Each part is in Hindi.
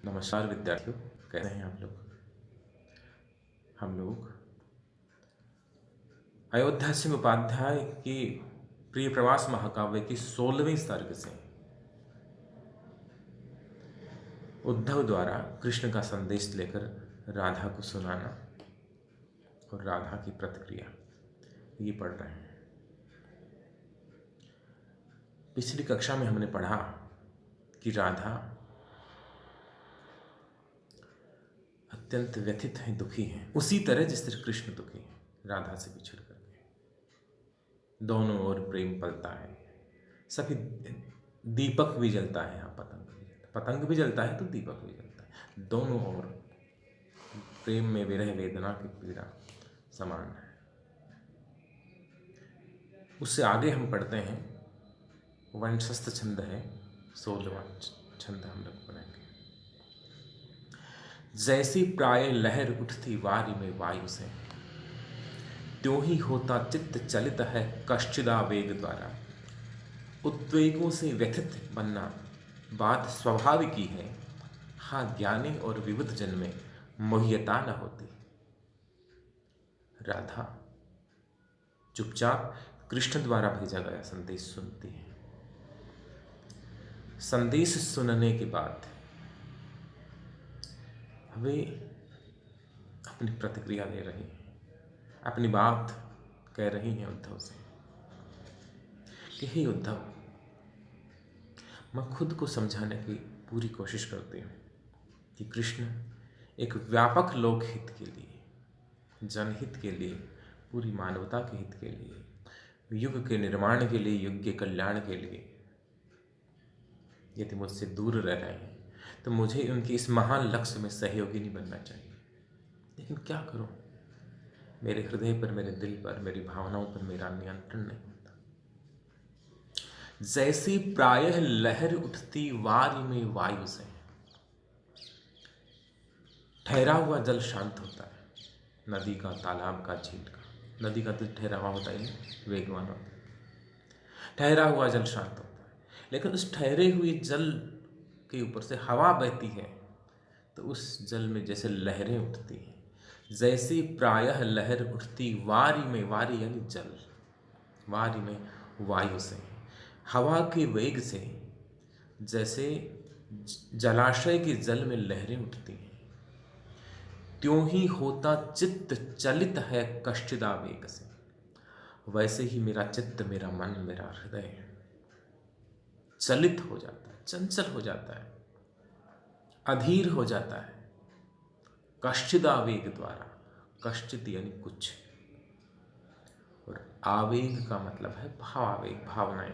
नमस्कार विद्यार्थियों, कैसे हैं आप लोग। हम लोग अयोध्या सिंह उपाध्याय की प्रिय प्रवास महाकाव्य की 16वीं सर्ग से उद्धव द्वारा कृष्ण का संदेश लेकर राधा को सुनाना और राधा की प्रतिक्रिया ये पढ़ रहे हैं। पिछली कक्षा में हमने पढ़ा कि राधा अत्यंत व्यथित है, दुखी है, उसी तरह जिस तरह कृष्ण दुखी है राधा से बिछड़ करके। दोनों ओर प्रेम पलता है, सभी दीपक भी जलता है, यहाँ पतंग भी जलता है तो दीपक भी जलता है। दोनों ओर प्रेम में विरह वेदना की पीड़ा समान है। उससे आगे हम पढ़ते हैं, वंशस्थ छंद है, 16वां छंद हम लोग पढ़ेंगे। जैसी प्राय लहर उठती वारी में वायु से, त्यों ही होता चित्त चलित है कश्चिदा वेग द्वारा। उद्वेगों से व्यथित बनना बात स्वाभाविक ही है, हाँ ज्ञानी और विविध जन में मोह्यता न होती। राधा चुपचाप कृष्ण द्वारा भेजा गया संदेश सुनती है। संदेश सुनने के बाद वे अपनी प्रतिक्रिया दे रही हैं, अपनी बात कह रही हैं उद्धव से कि हे उद्धव, मैं खुद को समझाने की पूरी कोशिश करती हूँ कि कृष्ण एक व्यापक लोकहित के लिए, जनहित के लिए, पूरी मानवता के हित के लिए, युग के निर्माण के लिए, युग के कल्याण के लिए यदि मुझसे दूर रह रहे हैं तो मुझे उनके इस महान लक्ष्य में सहयोगी नहीं बनना चाहिए। लेकिन क्या करूं, मेरे हृदय पर, मेरे दिल पर, मेरी भावनाओं पर मेरा नियंत्रण नहीं होता। जैसी प्रायः लहर उठती वारी में वायु से, ठहरा हुआ जल शांत होता है, नदी का, तालाब का, झील का। नदी का तो ठहरा हुआ होता ही नहीं, वेगवान होता है। ठहरा हुआ जल शांत होता है, लेकिन उस ठहरे हुए जल के ऊपर से हवा बहती है तो उस जल में जैसे लहरें उठती हैं। जैसी प्रायः लहर उठती वारी में, वारी यानी जल, वारी में वायु से, हवा के वेग से जैसे जलाशय के जल में लहरें उठती हैं, त्यों ही होता चित्त चलित है कश्चिदा वेग से। वैसे ही मेरा चित्त, मेरा मन, मेरा हृदय चलित हो जाता है, चंचल हो जाता है, अधीर हो जाता है कश्चिदा वेग द्वारा। कश्चित यानी कुछ, और आवेग का मतलब है भावावेग, भावनाएं।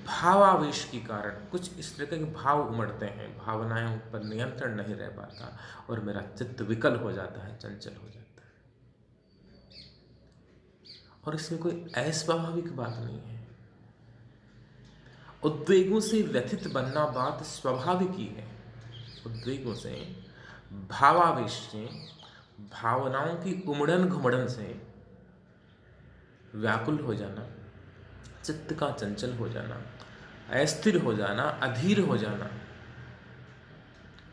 भावावेश के कारण कुछ इस तरह के भाव उमड़ते हैं, भावनाएं पर नियंत्रण नहीं रह पाता और मेरा चित्त विकल हो जाता है, चंचल हो जाता है। और इसमें कोई अस्वाभाविक बात नहीं है। उद्वेगों से व्यथित बनना बात स्वाभाविक ही है। उद्वेगों से, भावावेश से, भावनाओं की उमड़न घुमड़न से व्याकुल हो जाना, चित्त का चंचल हो जाना, अस्थिर हो जाना, अधीर हो जाना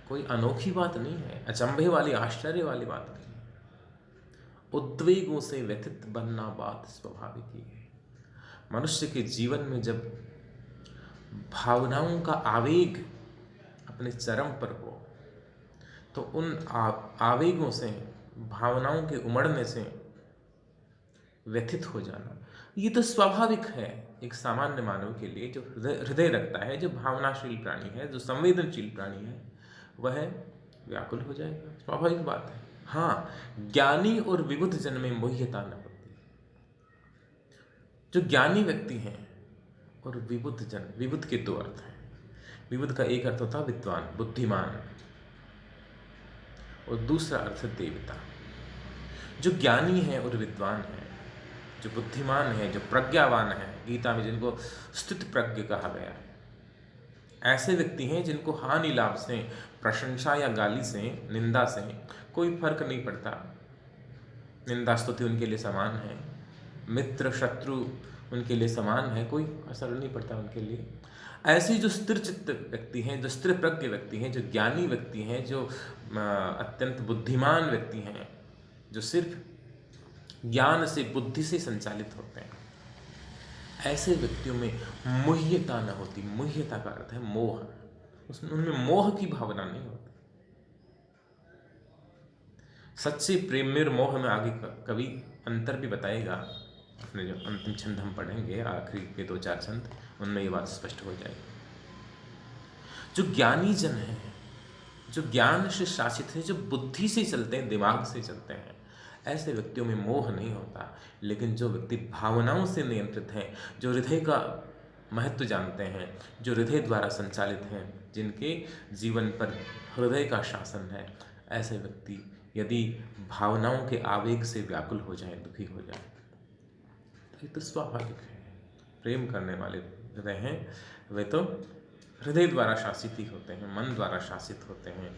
कोई अनोखी बात नहीं है, अचंभे वाली, आश्चर्य वाली बात नहीं है। उद्वेगों से व्यथित बनना बात स्वाभाविक ही है। मनुष्य के जीवन में जब भावनाओं का आवेग अपने चरम पर हो तो उन आवेगों से, भावनाओं के उमड़ने से व्यथित हो जाना ये तो स्वाभाविक है एक सामान्य मानव के लिए, जो हृदय रखता है, जो भावनाशील प्राणी है, जो संवेदनशील प्राणी है, वह व्याकुल हो जाएगा, स्वाभाविक बात है। हाँ, ज्ञानी और विबुध जन में मोह्यता न होती। जो ज्ञानी व्यक्ति हैं और विबुध जन, विबुध के दो अर्थ हैं। विबुध का एक अर्थ होता है विद्वान, बुद्धिमान, और दूसरा अर्थ देवता। जो ज्ञानी है और विद्वान है, जो बुद्धिमान है, जो प्रज्ञावान है, गीता में जिनको स्थित प्रज्ञ कहा गया है, ऐसे व्यक्ति हैं जिनको हानि लाभ से, प्रशंसा या गाली से, निंदा से कोई फर्क नहीं पड़ता। निंदा स्तुति उनके लिए समान है, मित्र शत्रु उनके लिए समान है, कोई असर नहीं पड़ता उनके लिए। ऐसे जो स्थिर चित्त व्यक्ति हैं, जो स्थिर प्रज्ञ व्यक्ति हैं, जो ज्ञानी व्यक्ति हैं, जो अत्यंत बुद्धिमान व्यक्ति हैं, जो सिर्फ ज्ञान से, बुद्धि से संचालित होते हैं, ऐसे व्यक्तियों में मुह्यता न होती। मुह्यता का अर्थ है मोह। उसमें उनमें मोह की भावना नहीं होती। सच्चे प्रेम में और मोह में आगे कवि अंतर भी बताएगा। अपने जो अंतिम छंद हम पढ़ेंगे, आखिरी के 2-4 छंद, उनमें ये बात स्पष्ट हो जाएगी। जो ज्ञानी जन हैं, जो ज्ञान से शासित हैं, जो बुद्धि से चलते हैं, दिमाग से चलते हैं, ऐसे व्यक्तियों में मोह नहीं होता। लेकिन जो व्यक्ति भावनाओं से नियंत्रित हैं, जो हृदय का महत्व जानते हैं, जो हृदय द्वारा संचालित हैं, जिनके जीवन पर हृदय का शासन है, ऐसे व्यक्ति यदि भावनाओं के आवेग से व्याकुल हो जाएं, दुखी हो जाएं, तो ये तो स्वाभाविक है। प्रेम करने वाले हृदय हैं, वे तो हृदय द्वारा शासित ही होते हैं, मन द्वारा शासित होते हैं।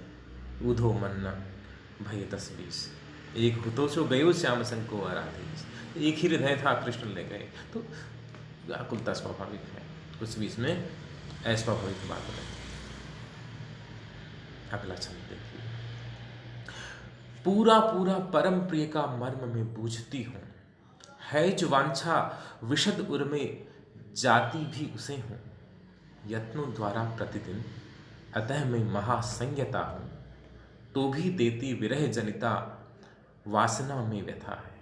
ऊधो मन न भय 10-20, एक हुतो सो गयो श्याम संग को आराधे। एक ही हृदय था, कृष्ण ले गए, तो व्याकुलता स्वाभाविक है। कुछ भी इसमें अस्वाभाविक बात नहीं। अगला छंद देखिए। पूरा पूरा परम प्रिय का मर्म में बूझती हूँ, है जो वांछा विशद उर में जाती भी उसे हूँ। यत्नों द्वारा प्रतिदिन अतः मैं महासंयता हूँ, तो भी देती विरह जनिता वासना में व्यथा है।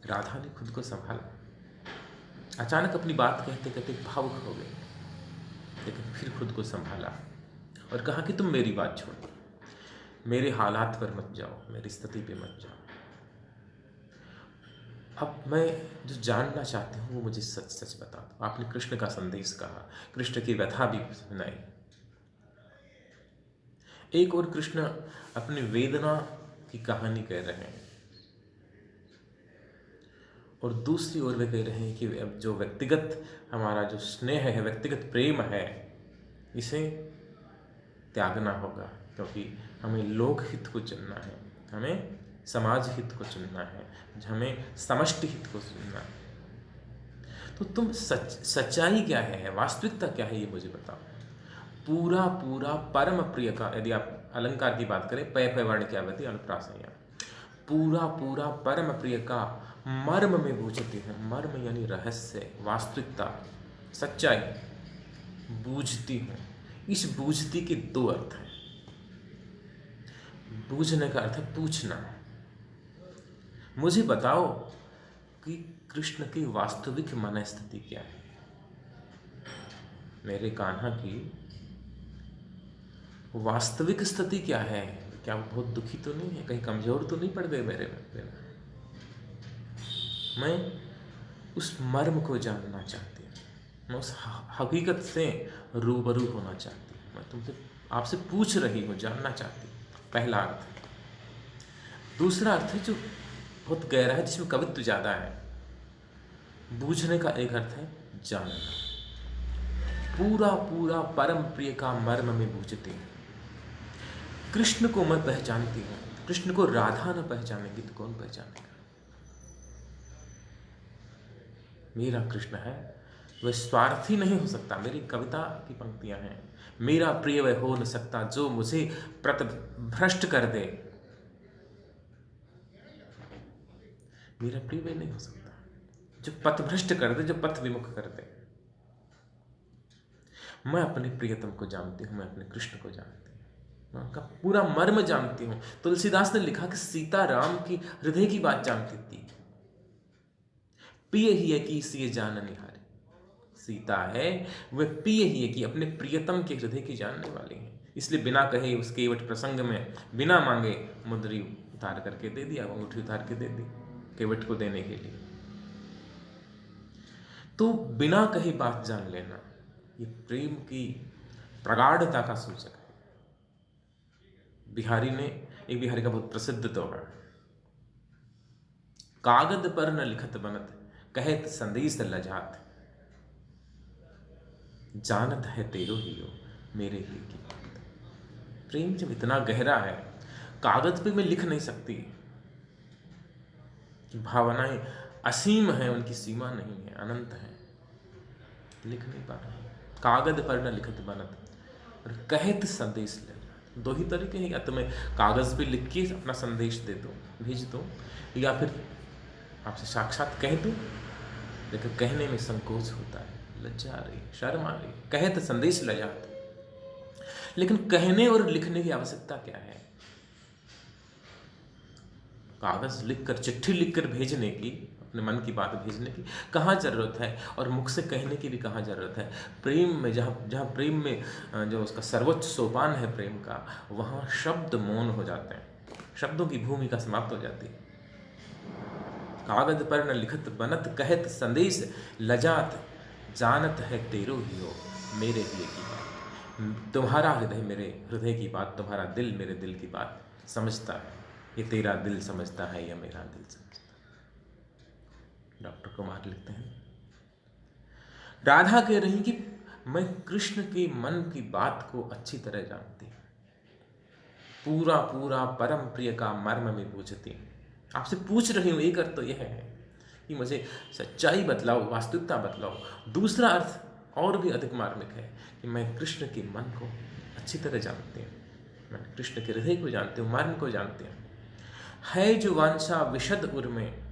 राधा ने खुद को संभाला। अचानक अपनी बात कहते कहते भावुक हो गए, लेकिन फिर खुद को संभाला और कहा कि तुम मेरी बात छोड़ो, मेरे हालात पर मत जाओ, मेरी स्थिति पे मत जाओ। अब मैं जो जानना चाहती हूँ वो मुझे सच सच बता दो। आपने कृष्ण का संदेश कहा, कृष्ण की व्यथा भी सुनाई। एक और कृष्ण अपनी वेदना की कहानी कह रहे हैं, और दूसरी ओर वे कह रहे हैं कि अब जो व्यक्तिगत हमारा जो स्नेह है, व्यक्तिगत प्रेम है, इसे त्यागना होगा, क्योंकि हमें लोकहित को चुनना है, हमें समाज हित को चुनना है, हमें समष्टि हित को चुनना है। तो तुम सच्चाई क्या है, वास्तविकता क्या है, ये मुझे बताओ। पूरा पूरा परम प्रिय का, यदि आप अलंकार की बात करें, पय पय वर्ण क्या होती है, अनुप्रास है। पूरा पूरा परम प्रिय का मर्म में बूझती है। मर्म यानी रहस्य, वास्तविकता, सच्चाई। बूझती हूँ, इस बूझती के 2 अर्थ हैं। बूझने का अर्थ है पूछना। मुझे बताओ कि कृष्ण की वास्तविक मनस्थिति क्या है, मेरे कान्हा की वास्तविक स्थिति क्या है। क्या वो बहुत दुखी तो नहीं है, कहीं कमजोर तो नहीं पड़ गए मेरे में। मैं उस मर्म को जानना चाहती हूँ, मैं उस हकीकत से रूबरू होना चाहती हूँ। मैं तुमसे, आपसे पूछ रही हूँ, जानना चाहती हूँ। पहला अर्थ। दूसरा अर्थ है जो बहुत गहरा है, जिसमें कवित्व ज़्यादा है। बूझने का एक अर्थ है जानना। पूरा पूरा परम प्रिय का मर्म में बूझती हूँ। कृष्ण को मैं पहचानती हूँ, कृष्ण को राधा न पहचानेगी तो कौन पहचानेगा। मेरा कृष्ण है, वह स्वार्थी नहीं हो सकता। मेरी कविता की पंक्तियां हैं, मेरा प्रिय वह हो न सकता जो मुझे पथभ्रष्ट कर दे। मेरा प्रिय वह नहीं हो सकता जो पथभ्रष्ट कर दे, जो पथ विमुख कर दे। मैं अपने प्रियतम को जानती हूँ, मैं अपने कृष्ण को जानती हूँ, मैं उनका पूरा मर्म जानती हूँ। तुलसीदास ने लिखा कि सीता राम की हृदय की बात जानती थी। प्रिय ही है कि इसे जान निहारे। सीता है वह प्रिय ही है कि अपने प्रियतम के हृदय की जानने वाली है। इसलिए बिना कहे उस केवट प्रसंग में बिना मांगे मुद्री उतार करके दे दिया, अंगूठी उतार के दे दी केवट को देने के लिए। तो बिना कहे बात जान लेना ये प्रेम की प्रगाढ़ता का सूचक है। एक बिहारी का बहुत प्रसिद्ध दोहा, कागद पर न लिखत बनत कहत संदेश लजात, जानत है तेरो हियो मेरे ही की बात। प्रेम जब इतना गहरा है, कागज पे मैं लिख नहीं सकती कि भावनाएं असीम हैं, उनकी सीमा नहीं है, अनंत है। लिख नहीं पा रहे हैं। कागज पर न लिखत बनत और कहत संदेश ले जात। दो ही तरीके हैं, या तो मैं कागज पे लिख के अपना संदेश दे दूँ, भेज दूँ, या फिर आपसे साक्षात कह दूँ, लेकिन कहने में संकोच होता है, लज्जा आ रही, शर्म आ रही। कहत संदेश ले जात, लेकिन कहने और लिखने की आवश्यकता क्या है? कागज लिखकर, चिट्ठी लिखकर भेजने की, अपने मन की बात भेजने की कहाँ जरूरत है, और मुख से कहने की भी कहाँ जरूरत है? प्रेम में, जहाँ प्रेम में जो उसका सर्वोच्च सोपान है प्रेम का, वहाँ शब्द मौन हो जाते हैं, शब्दों की भूमिका समाप्त हो जाती है। कागज पर न लिखत बनत कहत संदेश लजात, जानत है तेरो ही हो मेरे दिल की बात। तुम्हारा हृदय मेरे हृदय की बात, तुम्हारा दिल मेरे दिल की बात समझता है। ये तेरा दिल समझता है या मेरा दिल समझता है। डॉक्टर कुमार लिखते हैं, राधा कह रही कि मैं कृष्ण के मन की बात को अच्छी तरह जानती हूँ, पूरा पूरा परम प्रिय का मर्म में पूछती हूँ। आपसे पूछ रही हूँ, एक अर्थ तो यह है कि मुझे सच्चाई बतलाओ, वास्तविकता बतलाओ। दूसरा अर्थ और भी अधिक मार्मिक है कि मैं कृष्ण के मन को अच्छी तरह जानती हूँ, मैं कृष्ण के हृदय को जानती हूँ, मर्म को जानती हूँ। है जो वांछा विशद उर में,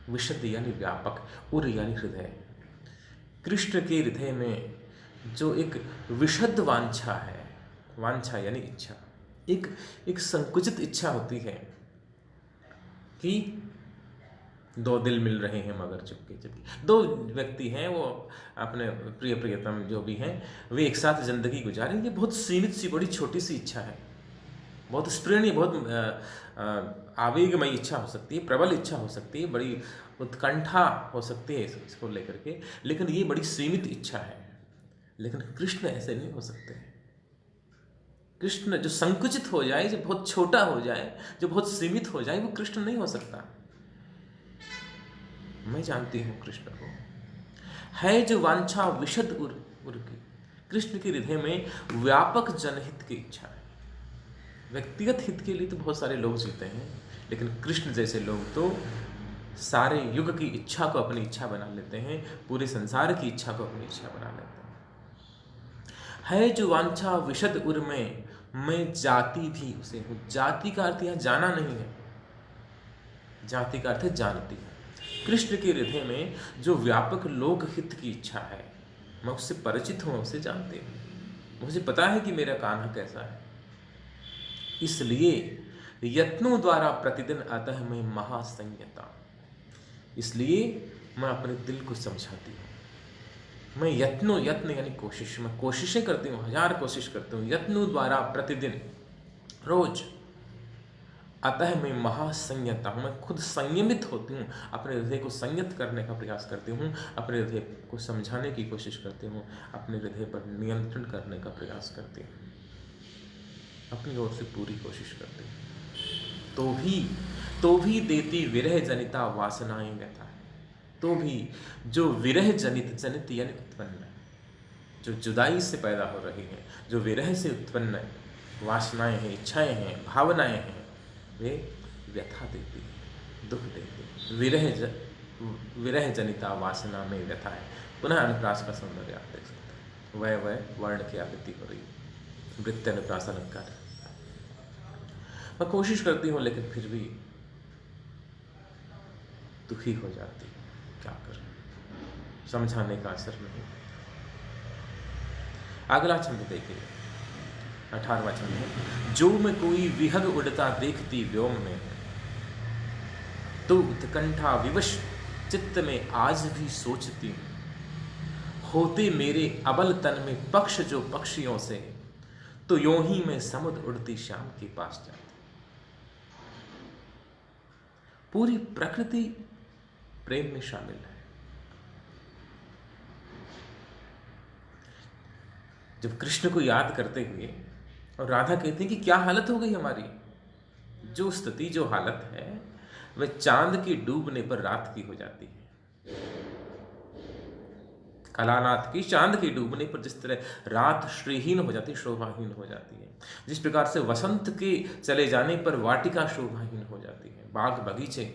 विशद यानी व्यापक, उर यानी हृदय। कृष्ण के हृदय में जो एक विशद वांछा है, वांछा यानी इच्छा, एक संकुचित इच्छा होती है कि दो दिल मिल रहे हैं मगर चुपके चुपके, दो व्यक्ति हैं, वो अपने प्रिय प्रियतम जो भी हैं, वे एक साथ जिंदगी गुजारेंगे। बहुत सीमित सी, बड़ी छोटी सी इच्छा है, बहुत स्प्रेरणीय, बहुत आवेगमयी इच्छा हो सकती है, प्रबल इच्छा हो सकती है, बड़ी उत्कंठा हो सकती है इसको लेकर के, लेकिन ये बड़ी सीमित इच्छा है। लेकिन कृष्ण ऐसे नहीं हो सकते। कृष्ण जो संकुचित हो जाए, जो बहुत छोटा हो जाए, जो बहुत सीमित हो जाए, वो कृष्ण नहीं हो सकता। मैं जानती हूँ कृष्ण को। है जो वांछा विशद उर की, कृष्ण के हृदय में व्यापक जनहित की इच्छा है। व्यक्तिगत हित के लिए तो बहुत सारे लोग जीते हैं, लेकिन कृष्ण जैसे लोग तो सारे युग की इच्छा को अपनी इच्छा बना लेते हैं, पूरे संसार की इच्छा को अपनी इच्छा बना लेते हैं। है जो वांछा विशद उर में, मैं जाति भी उसे हूँ। जाति का अर्थ यहाँ जाना नहीं है, जाति का अर्थ है जानती है। कृष्ण के हृदय में जो व्यापक लोकहित की इच्छा है, मैं उससे परिचित हूँ, उसे जानती हूँ। मुझे पता है कि मेरा कान्हा कैसा है, इसलिए यत्नों द्वारा प्रतिदिन अतः मैं महासंयता, इसलिए मैं अपने दिल को समझाती हूँ। मैं यत्न यानी कोशिश, मैं कोशिशें करती हूँ, 1000 कोशिश करती हूँ, यत्नों द्वारा प्रतिदिन, रोज। अतः मैं महासंयता हूँ, मैं खुद संयमित होती हूँ, अपने हृदय को संयत करने का प्रयास करती हूँ, अपने हृदय को समझाने की कोशिश करती हूँ, अपने हृदय पर नियंत्रण करने का प्रयास करती हूँ, अपनी ओर से पूरी कोशिश करती हूँ। तो भी देती विरह जनिता वासनाएं व्यथा है। तो भी जो विरह जनित यानी उत्पन्न, जो जुदाई से पैदा हो रही है, जो विरह से उत्पन्न वासनाएं हैं, इच्छाएं हैं, भावनाएं हैं, वे व्यथा देती है, दुख देती है। विरह जनिता वासना में व्यथा है। पुनः अनुप्रास का सौंदर्य आप देख सकते हैं, वह वर्ण की आवृत्ति हो रही है, वृत्ति अनुप्रास अलंकार। मैं कोशिश करती हूँ, लेकिन फिर भी दुखी हो जाती हूँ, क्या करूँ, समझाने का असर नहीं। अगला छंद देखिए, 18वां छंद है। जो मैं कोई विहग उड़ता देखती व्योम में, तो उत्कंठा विवश चित्त में आज भी सोचती हूँ, होते मेरे अबल तन में पक्ष जो पक्षियों से, तो यों ही मैं समुद्र उड़ती शाम के पास जाती। पूरी प्रकृति प्रेम में शामिल है। जब कृष्ण को याद करते हुए और राधा कहती हैं कि क्या हालत हो गई हमारी, जो स्थिति, जो हालत है, वह चांद के डूबने पर रात की हो जाती है। कलानाथ की चांद के डूबने पर जिस तरह रात श्रीहीन हो जाती है, शोभाहीन हो जाती है, जिस प्रकार से वसंत के चले जाने पर वाटिका शोभाहीन हो जाती है, बाग बगीचे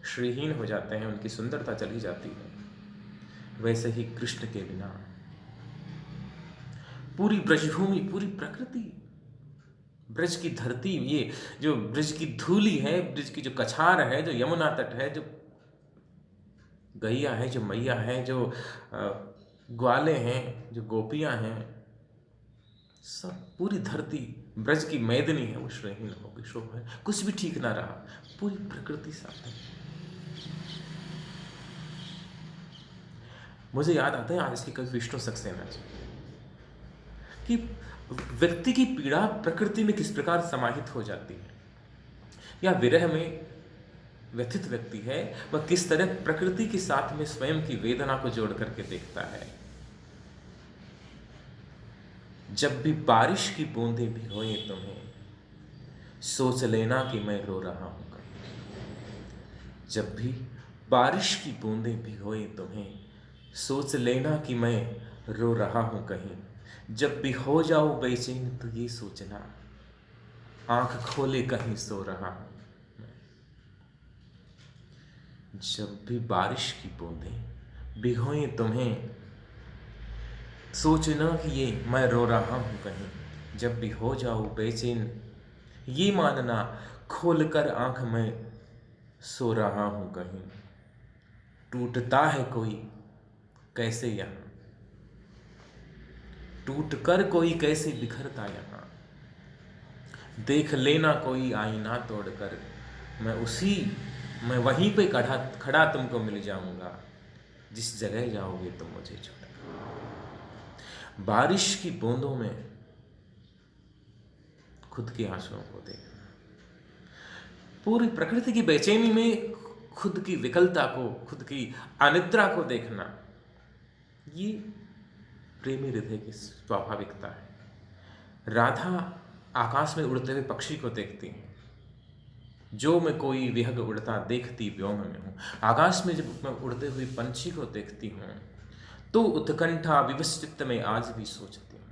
श्रीहीन हो जाते हैं, उनकी सुंदरता चली जाती है, वैसे ही कृष्ण के बिना पूरी ब्रजभूमि, पूरी प्रकृति, ब्रज की धरती, ये जो ब्रज की धूली है, ब्रज की जो कछार है, जो यमुना तट है, जो गैया है, जो मैया है, जो ग्वाले हैं, जो गोपियां हैं, सब पूरी धरती ब्रज की मैदनी है, वो श्रेहीन हो गई, शोभा है, कुछ भी ठीक ना रहा, पूरी प्रकृति साथ है। मुझे याद आता है आज के कवि विष्णु सक्सेना जी कि व्यक्ति की पीड़ा प्रकृति में किस प्रकार समाहित हो जाती है, या विरह में व्यथित व्यक्ति है वह किस तरह प्रकृति के साथ में स्वयं की वेदना को जोड़ करके देखता है। जब भी बारिश की बूंदें भिगोए तुम्हें, सोच लेना कि मैं रो रहा हूं कहीं। जब भी बारिश की बूंदें भिगोए तुम्हें, सोच लेना कि मैं रो रहा हूं कहीं। जब भी हो जाओ बेचैन तो ये सोचना, आंख खोले कहीं सो रहा हूं। जब भी बारिश की बूंदें भिगोए तुम्हें, सोचना कि ये मैं रो रहा हूं कहीं। जब भी हो जाओ बेचैन ये मानना, खोलकर आंख में सो रहा हूं कहीं। टूटता है कोई कैसे यहाँ, टूट कर कोई कैसे बिखरता यहाँ। देख लेना कोई आईना तोड़कर, मैं वहीं पे खड़ा तुमको मिल जाऊंगा, जिस जगह जाओगे तुम मुझे छोड़कर। बारिश की बूंदों में खुद के आंसुओं को देखना, पूरी प्रकृति की बेचैनी में खुद की विकलता को, खुद की अनिद्रा को देखना, ये प्रेमी हृदय की स्वाभाविकता है। राधा आकाश में उड़ते हुए पक्षी को देखती है, जो मैं कोई विहग उड़ता देखती व्योम में हूँ। आकाश में जब मैं उड़ते हुए पंछी को देखती हूँ तो उत्कंठा विवश चित्त में आज भी सोचती हूँ,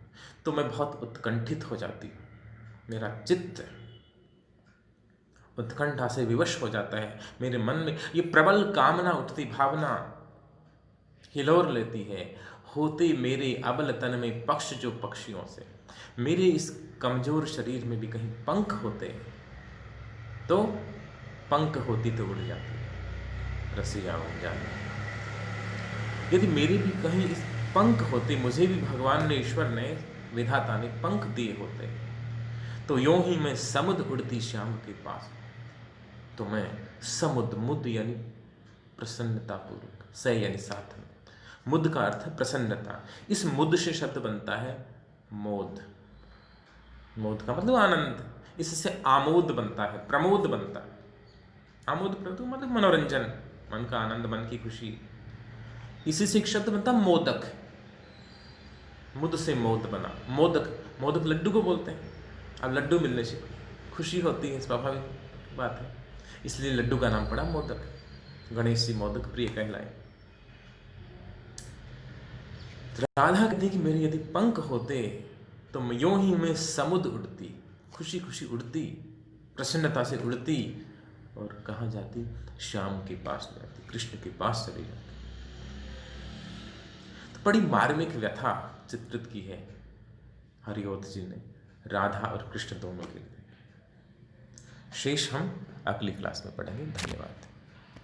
तो मैं बहुत उत्कंठित हो जाती हूँ। मेरा चित्त उत्कंठा से विवश हो जाता है, मेरे मन में ये प्रबल कामना उठती, भावना हिलोर लेती है। होते मेरे अबल तन में पक्ष जो पक्षियों से, मेरे इस कमजोर शरीर में भी कहीं पंख होते तो पंख होती तो उड़ जाती, रसिया उड़ जाती। यदि मेरे भी कहीं इस पंख होते, मुझे भी भगवान ने, ईश्वर ने, विधाता ने पंख दिए होते, तो यूं ही मैं समुद्र उड़ती श्याम के पास, तो मैं समुद्र, मुद यानी प्रसन्नता पूर्वक, स यानी साथ में, मुद का अर्थ है प्रसन्नता। इस मुद से शब्द बनता है मोद, मोद का मतलब आनंद, इससे आमोद बनता है, प्रमोद बनता है। आमोद प्रमोद मतलब मनोरंजन, मन का आनंद, मन की खुशी। इसी से एक शब्द बनता है मोदक, मुद से मोद बना, मोदक। मोदक लड्डू को बोलते हैं। अब लड्डू मिलने से खुशी होती है, स्वाभाविक बात है, इसलिए लड्डू का नाम पड़ा मोदक। गणेश जी मोदक प्रिय कहलाए। राधा कहती है कि मेरे यदि पंख होते तो यूं ही मैं समुद्र उड़ती, खुशी खुशी उड़ती, प्रसन्नता से उड़ती, और कहाँ जाती? श्याम के पास जाती, कृष्ण के पास चली जाती। तो बड़ी मार्मिक व्यथा चित्रित की है हरिओध जी ने राधा और कृष्ण दोनों के लिए। शेष हम अगली क्लास में पढ़ेंगे। धन्यवाद।